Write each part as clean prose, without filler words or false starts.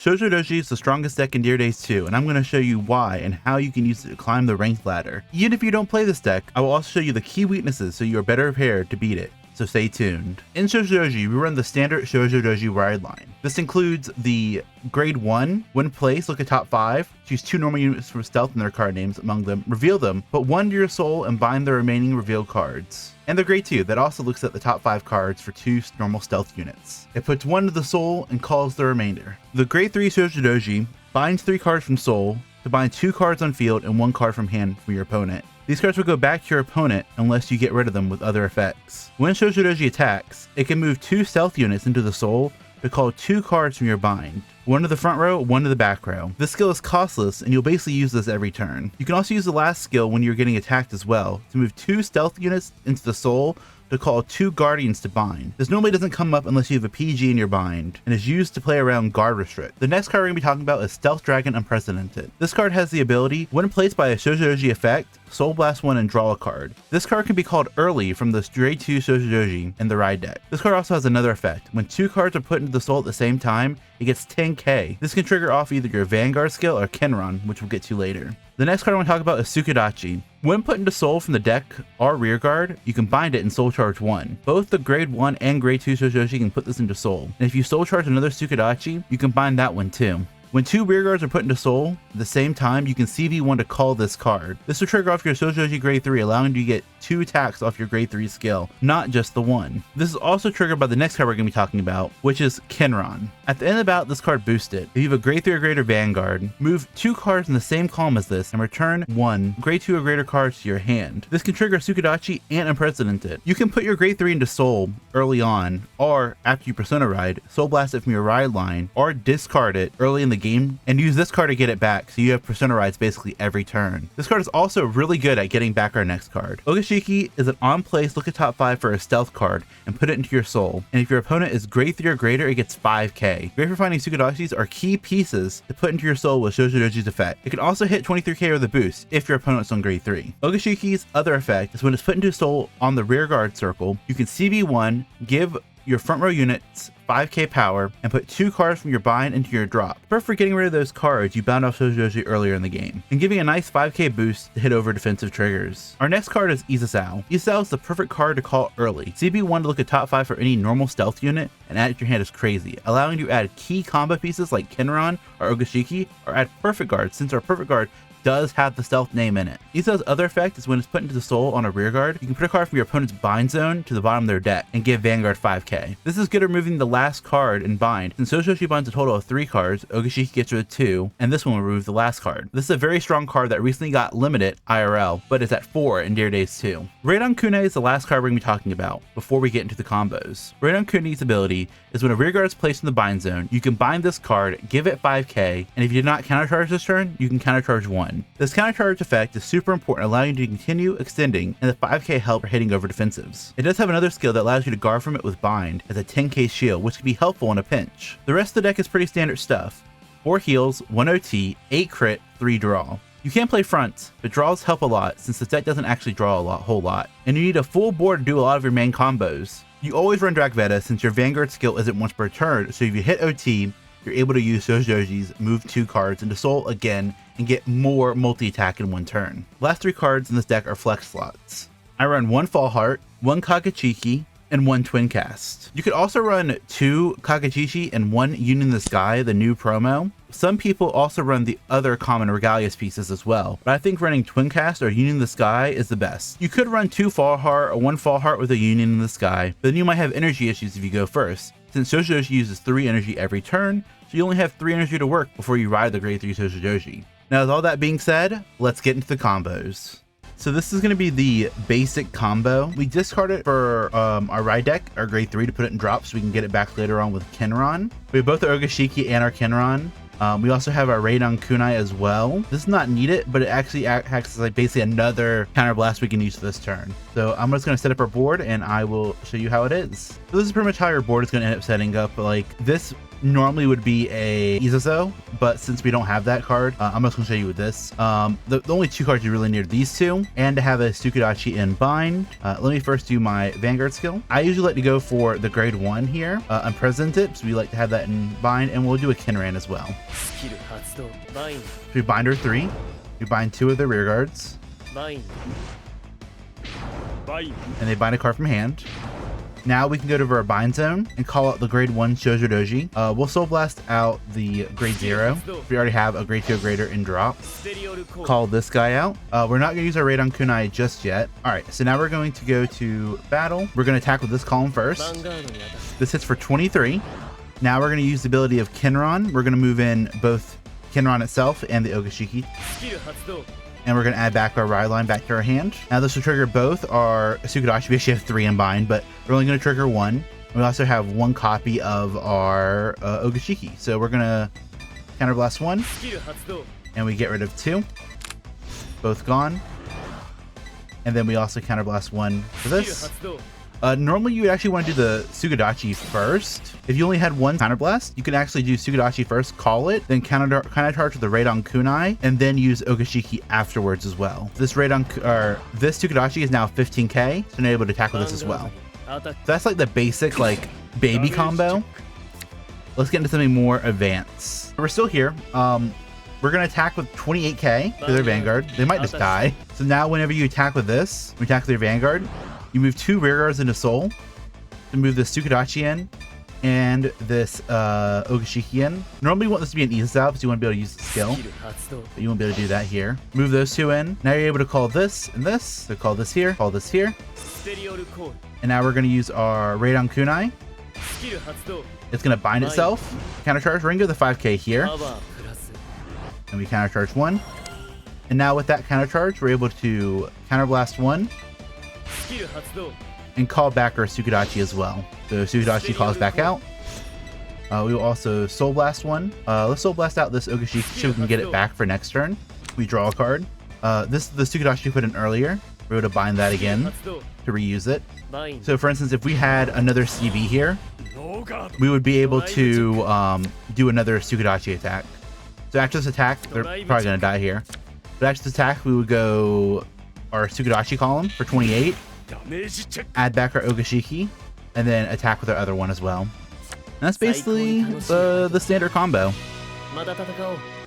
Shoujo Doji is the strongest deck in Dear Days 2, and I'm going to show you why and how you can use it to climb the ranked ladder. Even if you don't play this deck, I will also show you the key weaknesses so you are better prepared to beat it. So stay tuned. In Shoujo Doji, we run the standard Shoujo Doji ride line. This includes the grade 1, when placed, look at top 5, choose 2 normal units for stealth and their card names among them, reveal them, put 1 to your soul and bind the remaining revealed cards. And the grade 2, that also looks at the top 5 cards for 2 normal stealth units. It puts 1 to the soul and calls the remainder. The grade 3 Shoujo Doji binds 3 cards from soul to bind 2 cards on field and 1 card from hand from your opponent. These cards will go back to your opponent unless you get rid of them with other effects. When Shoujo Doji attacks, it can move 2 stealth units into the soul to call 2 cards from your bind. 1 to the front row, 1 to the back row. This skill is costless and you'll basically use this every turn. You can also use the last skill when you're getting attacked as well, to move 2 stealth units into the soul to call 2 guardians to bind. This normally doesn't come up unless you have a PG in your bind, and is used to play around guard restrict. The next card we're going to be talking about is Stealth Dragon Unprecedented. This card has the ability, when placed by a Shoujo Doji effect, Soul Blast 1 and draw a card. This card can be called early from the grade 2 Shoujo Doji in the ride deck. This card also has another effect. When 2 cards are put into the soul at the same time, it gets 10k. This can trigger off either your Vanguard skill or Kenron, which we'll get to later. The next card I want to talk about is Sukudachi. When put into soul from the deck or rear guard, you can bind it in soul charge 1. Both the grade 1 and grade 2 Shoujo Doji can put this into soul. And if you soul charge another Sukudachi, you can bind that one too. When 2 rear guards are put into soul at the same time, you can CV1 to call this card. This will trigger off your Shoujo Doji grade 3, allowing you to get 2 attacks off your grade 3 skill, not just the 1. This is also triggered by the next card we're going to be talking about, which is Kenron. At the end of the bout, this card boosts it. If you have a grade 3 or greater Vanguard, move 2 cards in the same column as this and return 1 grade 2 or greater cards to your hand. This can trigger Sukudachi and Unprecedented. You can put your grade 3 into soul early on, or after you Persona ride, soul blast it from your ride line, or discard it early in the game and use this card to get it back, so you have Persona rides basically every turn. This card is also really good at getting back our next card. Ogashiki is an on-place look at top 5 for a stealth card and put it into your soul, and if your opponent is grade 3 or greater, it gets 5k. Great for finding Sukudachis are key pieces to put into your soul with Shoujo Doji's effect. It can also hit 23k with a boost if your opponent's on grade 3. Ogashiki's other effect is when it's put into soul on the rear guard circle, you can CV1, give your front row units 5k power, and put 2 cards from your bind into your drop. Perfect for getting rid of those cards you bound off Shoujo Doji earlier in the game, and giving a nice 5k boost to hit over defensive triggers. Our next card is Isasao. Isasao is the perfect card to call early. CB1 to look at top 5 for any normal stealth unit and add it to your hand is crazy, allowing you to add key combo pieces like Kenron or Ogashiki, or add perfect guard, since our perfect guard does have the stealth name in it. Isao's other effect is when it's put into the soul on a rear guard, you can put a card from your opponent's bind zone to the bottom of their deck and give Vanguard 5k. This is good at removing the last card in bind. Since Shoujo Doji binds a total of 3 cards, Ogashiki gets rid of 2, and this one will remove the last card. This is a very strong card that recently got limited IRL, but is at 4 in Dear Days 2. Raidon Kunai is the last card we're going to be talking about before we get into the combos. Raidon Kunai's ability is when a rear guard is placed in the bind zone, you can bind this card, give it 5k, and if you did not countercharge this turn, you can countercharge 1. This countercharge effect is super important, allowing you to continue extending and the 5k help for hitting over defensives. It does have another skill that allows you to guard from it with bind as a 10k shield, which can be helpful in a pinch. The rest of the deck is pretty standard stuff. 4 heals, 1 OT, 8 crit, 3 draw. You can play fronts, but draws help a lot since the deck doesn't actually draw a whole lot, and you need a full board to do a lot of your main combos. You always run Dragveta since your Vanguard skill isn't once per turn, so if you hit OT, you're able to use Shoujo Doji's move 2 cards into soul again and get more multi-attack in 1 turn. The last 3 cards in this deck are flex slots. I run 1 Fall Heart, 1 Kagechiki, and 1 Twin Cast. You could also run 2 Kagachichi and 1 Union in the Sky, the new promo. Some people also run the other common Regalius pieces as well, but I think running Twin Cast or Union in the Sky is the best. You could run 2 Fall Heart or 1 Fall Heart with a Union in the Sky, but then you might have energy issues if you go first, since Shoujo Doji uses 3 energy every turn, so you only have 3 energy to work before you ride the grade 3 Shoujo Doji. Now with all that being said, let's get into the combos. So this is going to be the basic combo. We discard it for our ride deck, our grade 3, to put it in drop so we can get it back later on with Kenron. We have both our Ogashiki and our Kenron. We also have our Raidon Kunai as well. This is not needed, but it actually acts as like basically another counter blast we can use for this turn. So I'm just going to set up our board and I will show you how it is. So this is pretty much how your board is going to end up setting up. Like this normally would be a Izuzo, but since we don't have that card, I'm just gonna show you with this. The only two cards you really need are these two, and to have a Sukudachi in bind. Let me first do my Vanguard skill. I usually like to go for the grade 1 here, unprecedented, so we like to have that in bind, and we'll do a Kinran as well. So we bind our 3, we bind 2 of the rear guards, and they bind a card from hand. Now we can go to our bind zone and call out the grade 1 Shoujo Doji. We'll Soul Blast out the grade 0. We already have a grade 2 grader in drop. Call this guy out. We're not going to use our Radon Kunai just yet. Alright, so now we're going to go to battle. We're going to attack with this column first. This hits for 23. Now we're going to use the ability of Kinran. We're going to move in both Kinran itself and the Ogashiki. And we're going to add back our ride line back to our hand. Now this will trigger both our Sukudachi. We actually have 3 in bind, but we're only going to trigger 1. We also have 1 copy of our Ogashiki. So we're going to counterblast 1, and we get rid of 2. Both gone. And then we also counterblast 1 for this. Normally you would actually want to do the Sukudachi first. If you only had 1 counterblast, you can actually do Sukudachi first, call it, then countercharge with the Radon Kunai, and then use Ogashiki afterwards as well. This Sukudachi is now 15k, so you're able to attack with this as well. So that's like the basic like baby combo. Let's get into something more advanced. We're still here. We're going to attack with 28k to their Vanguard. They might just die. So now whenever you attack with this, we attack with their Vanguard, you move 2 rear guards into Soul to move the Sukudachi in and this Ogashiki in. Normally you want this to be an Izuzo because you want to be able to use the skill, but you won't be able to do that here. Move those 2 in. Now you're able to call this and this. So call this here, call this here. And now we're going to use our Radon Kunai. It's going to bind itself. Countercharge Ringo the 5k here. And we countercharge 1. And now with that countercharge, we're able to counterblast 1. And call back our Sukudachi as well. So Sukudachi calls back out. We will also Soul Blast 1. Let's Soul Blast out this Ogashiki so we can get it back for next turn. We draw a card. This is the Sukudachi we put in earlier. We're able to bind that again to reuse it. So for instance, if we had another CB here, we would be able to do another Sukudachi attack. So after this attack, they're probably going to die here. But after this attack, we would go our Sukudachi column for 28. Add back our Ogashiki, and then attack with our other one as well. And that's basically the standard combo.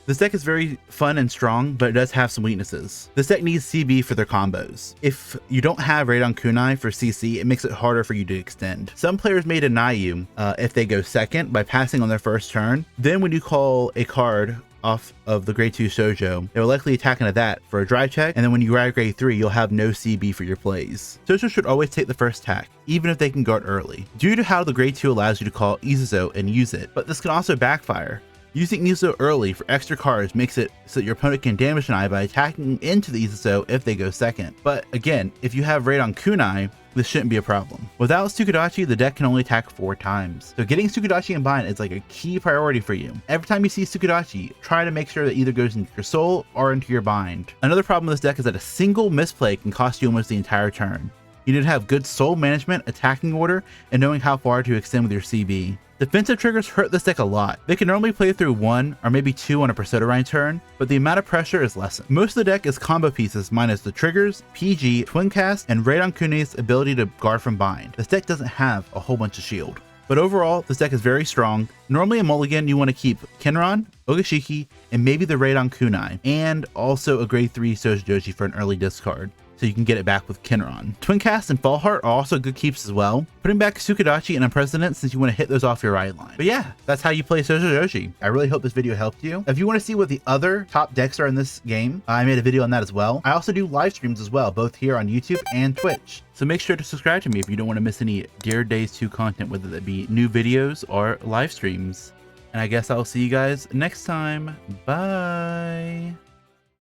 This deck is very fun and strong, but it does have some weaknesses. This deck needs CB for their combos. If you don't have Radon Kunai for CC, it makes it harder for you to extend. Some players may deny you if they go second by passing on their first turn. Then when you call a card off of the grade 2 Shoujo, they will likely attack into that for a drive check, and then when you grab grade 3, you'll have no CB for your plays. Shoujo should always take the first attack, even if they can guard early, due to how the grade 2 allows you to call Izuzo and use it, but this can also backfire. Using Izuzo early for extra cards makes it so that your opponent can damage an eye by attacking into the Izuzo if they go second. But again, if you have Radon Kunai, this shouldn't be a problem. Without Sukudachi, the deck can only attack 4 times. So getting Sukudachi in bind is like a key priority for you. Every time you see Sukudachi, try to make sure that either goes into your soul or into your bind. Another problem with this deck is that a single misplay can cost you almost the entire turn. You need to have good soul management, attacking order, and knowing how far to extend with your CB. Defensive triggers hurt this deck a lot. They can normally play through 1 or maybe 2 on a Persona Rein turn, but the amount of pressure is lessened. Most of the deck is combo pieces minus the triggers, PG, Twin Cast, and Radon Kunai's ability to guard from bind. This deck doesn't have a whole bunch of shield. But overall, this deck is very strong. Normally in Mulligan, you want to keep Kinran, Ogashiki, and maybe the Radon Kunai, and also a grade 3 Shoujo Doji for an early discard, so you can get it back with Kinran. Twin Cast and Fallheart are also good keeps as well. Putting back Sukudachi and Unprecedented since you want to hit those off your right line. But yeah, that's how you play Shoujo Doji. I really hope this video helped you. If you want to see what the other top decks are in this game, I made a video on that as well. I also do live streams as well, both here on YouTube and Twitch. So make sure to subscribe to me if you don't want to miss any Dear Days 2 content, whether that be new videos or live streams. And I guess I'll see you guys next time. Bye.